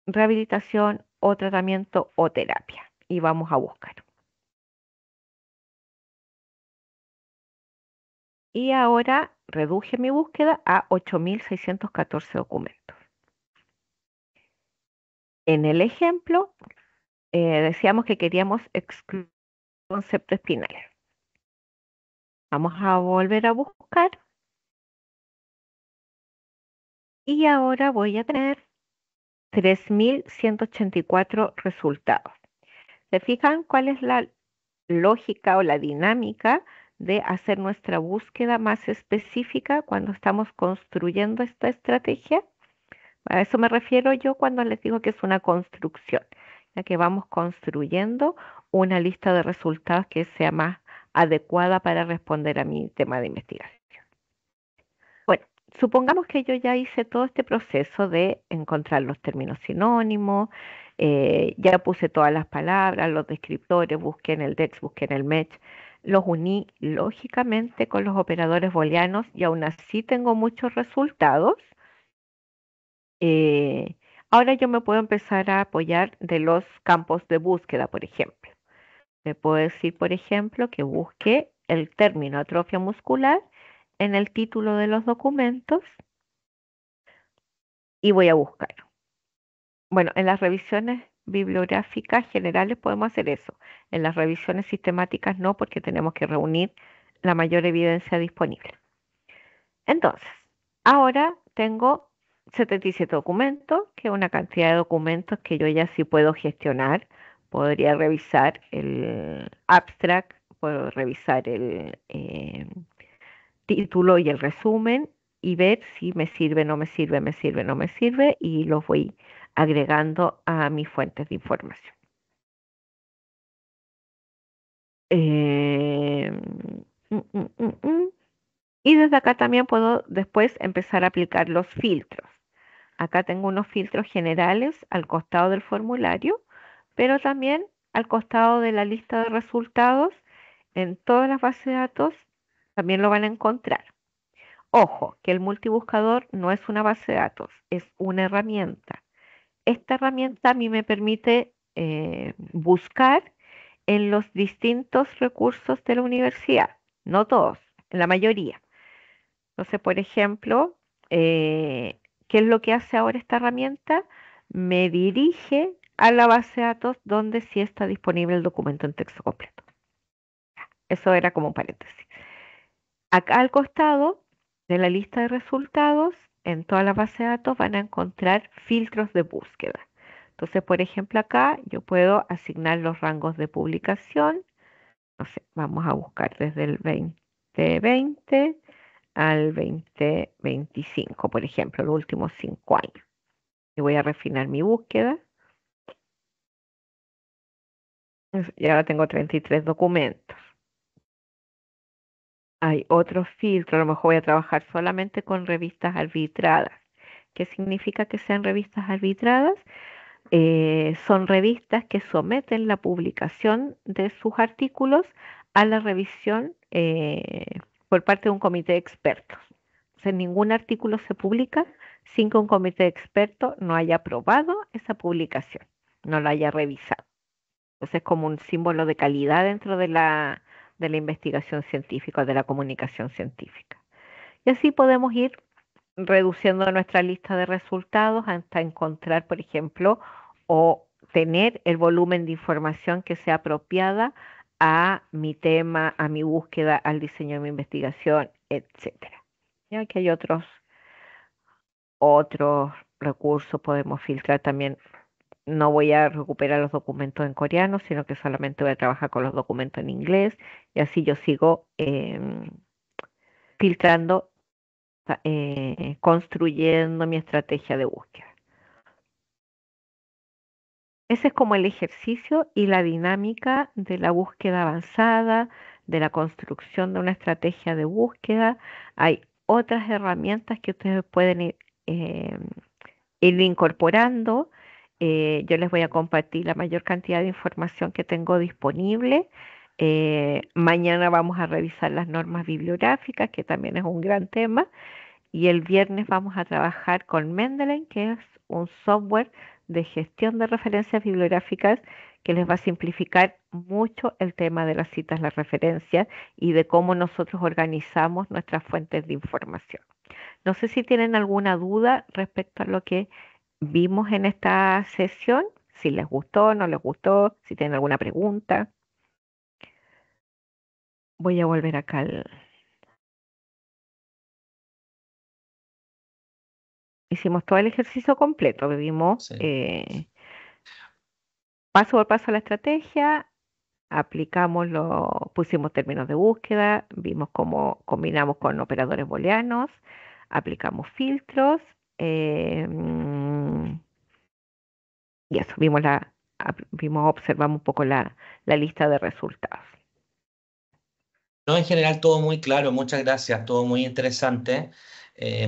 rehabilitación o tratamiento o terapia. Y vamos a buscar. Y ahora reduje mi búsqueda a 8.614 documentos. En el ejemplo, decíamos que queríamos excluir concepto espinal. Vamos a volver a buscar. Y ahora voy a tener 3.184 resultados. ¿Se fijan cuál es la lógica o la dinámica de hacer nuestra búsqueda más específica cuando estamos construyendo esta estrategia? A eso me refiero yo cuando les digo que es una construcción, ya que vamos construyendo una lista de resultados que sea más adecuada para responder a mi tema de investigación. Bueno, supongamos que yo ya hice todo este proceso de encontrar los términos sinónimos, ya puse todas las palabras, los descriptores, busqué en el DEX, busqué en el MEDJ, los uní lógicamente con los operadores booleanos y aún así tengo muchos resultados. Eh, Ahora yo me puedo empezar a apoyar de los campos de búsqueda, por ejemplo. Me puedo decir, por ejemplo, que busque el término atrofia muscular en el título de los documentos y voy a buscar. Bueno, en las revisiones bibliográficas generales podemos hacer eso. En las revisiones sistemáticas no, porque tenemos que reunir la mayor evidencia disponible. Entonces, ahora tengo 77 documentos, que es una cantidad de documentos que yo ya sí puedo gestionar. Podría revisar el abstract, puedo revisar el título y el resumen y ver si me sirve, no me sirve, me sirve, no me sirve y los voy agregando a mis fuentes de información. Eh, mm, mm, mm, mm. Y desde acá también puedo después empezar a aplicar los filtros. Acá tengo unos filtros generales al costado del formulario, pero también al costado de la lista de resultados en todas las bases de datos también lo van a encontrar. Ojo, que el multibuscador no es una base de datos, es una herramienta. Esta herramienta a mí me permite buscar en los distintos recursos de la universidad, no todos, en la mayoría. Entonces, por ejemplo, ¿qué es lo que hace ahora esta herramienta? Me dirige a la base de datos donde sí está disponible el documento en texto completo. Eso era como un paréntesis. Acá al costado de la lista de resultados, en toda la base de datos van a encontrar filtros de búsqueda. Entonces, por ejemplo, acá yo puedo asignar los rangos de publicación. No sé, vamos a buscar desde el 2020 al 2025, por ejemplo, los últimos 5 años. Y voy a refinar mi búsqueda. Y ahora tengo 33 documentos. Hay otros filtros, a lo mejor voy a trabajar solamente con revistas arbitradas. ¿Qué significa que sean revistas arbitradas? Son revistas que someten la publicación de sus artículos a la revisión por parte de un comité de expertos. O sea, ningún artículo se publica sin que un comité de expertos no haya aprobado esa publicación, no la haya revisado. Entonces es como un símbolo de calidad dentro de la investigación científica, de la comunicación científica. Y así podemos ir reduciendo nuestra lista de resultados hasta encontrar, por ejemplo, o tener el volumen de información que sea apropiada a mi tema, a mi búsqueda, al diseño de mi investigación, etcétera. Ya que hay otros recursos, podemos filtrar también. No voy a recuperar los documentos en coreano, sino que solamente voy a trabajar con los documentos en inglés y así yo sigo filtrando, construyendo mi estrategia de búsqueda. Ese es como el ejercicio y la dinámica de la búsqueda avanzada, de la construcción de una estrategia de búsqueda. Hay otras herramientas que ustedes pueden ir incorporando. Yo les voy a compartir la mayor cantidad de información que tengo disponible Mañana vamos a revisar las normas bibliográficas, que también es un gran tema. Y el viernes vamos a trabajar con Mendeley, que es un software de gestión de referencias bibliográficas que les va a simplificar mucho el tema de las citas, las referencias y de cómo nosotros organizamos nuestras fuentes de información. No sé si tienen alguna duda respecto a lo que vimos en esta sesión, si les gustó, no les gustó, si tienen alguna pregunta. Voy a volver acá al... Hicimos todo el ejercicio completo, vimos Sí. paso por paso la estrategia, pusimos términos de búsqueda, vimos cómo combinamos con operadores booleanos, aplicamos filtros, eh, mm, y eso, observamos un poco la lista de resultados. No, en general todo muy claro, muchas gracias, todo muy interesante,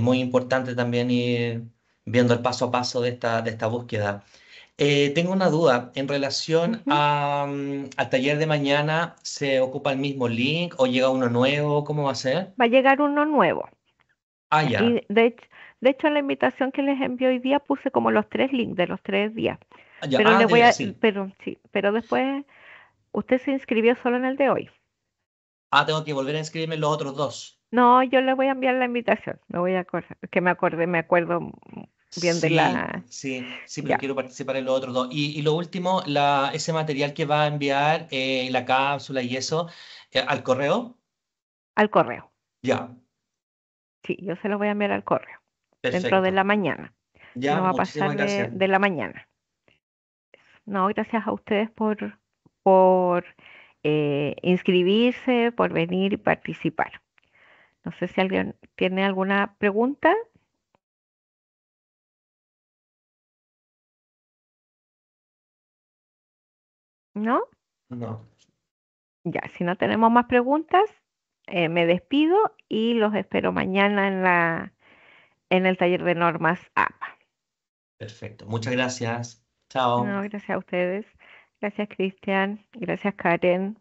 muy importante también ir viendo el paso a paso de esta búsqueda. Tengo una duda en relación Ujú. al taller de mañana. ¿Se ocupa el mismo link o llega uno nuevo? ¿Cómo va a ser? Va a llegar uno nuevo. Ah, Y ya. de hecho, en la invitación que les envié hoy día puse como los 3 links de los 3 días. Ah, ya. Pero Ah, le de voy veras, a, sí. pero sí, pero después usted se inscribió solo en el de hoy. Ah, tengo que volver a inscribirme en los otros dos. No, yo le voy a enviar la invitación. Me voy a acordar, que me acuerdo bien de Sí, la. sí, sí, pero Ya, quiero participar en los otros dos. Y lo último, ese material que va a enviar, la cápsula y eso, al correo. al correo. Ya, Sí, yo se lo voy a enviar al correo dentro de perfecto. la mañana. Ya, No va a pasar muchísimas gracias. de la mañana. No, gracias a ustedes por inscribirse, por venir y participar. No sé si alguien tiene alguna pregunta, ¿no? No. Ya, si no tenemos más preguntas, me despido y los espero mañana en el taller de normas APA. Perfecto. Muchas gracias. Chao. No, gracias a ustedes. Gracias, Cristian. Gracias, Karen.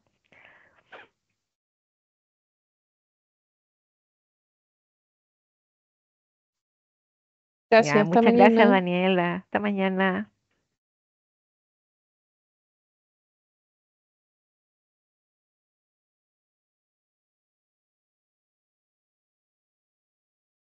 Ya, Gracias, hasta muchas gracias, mañana. Daniela. Hasta mañana.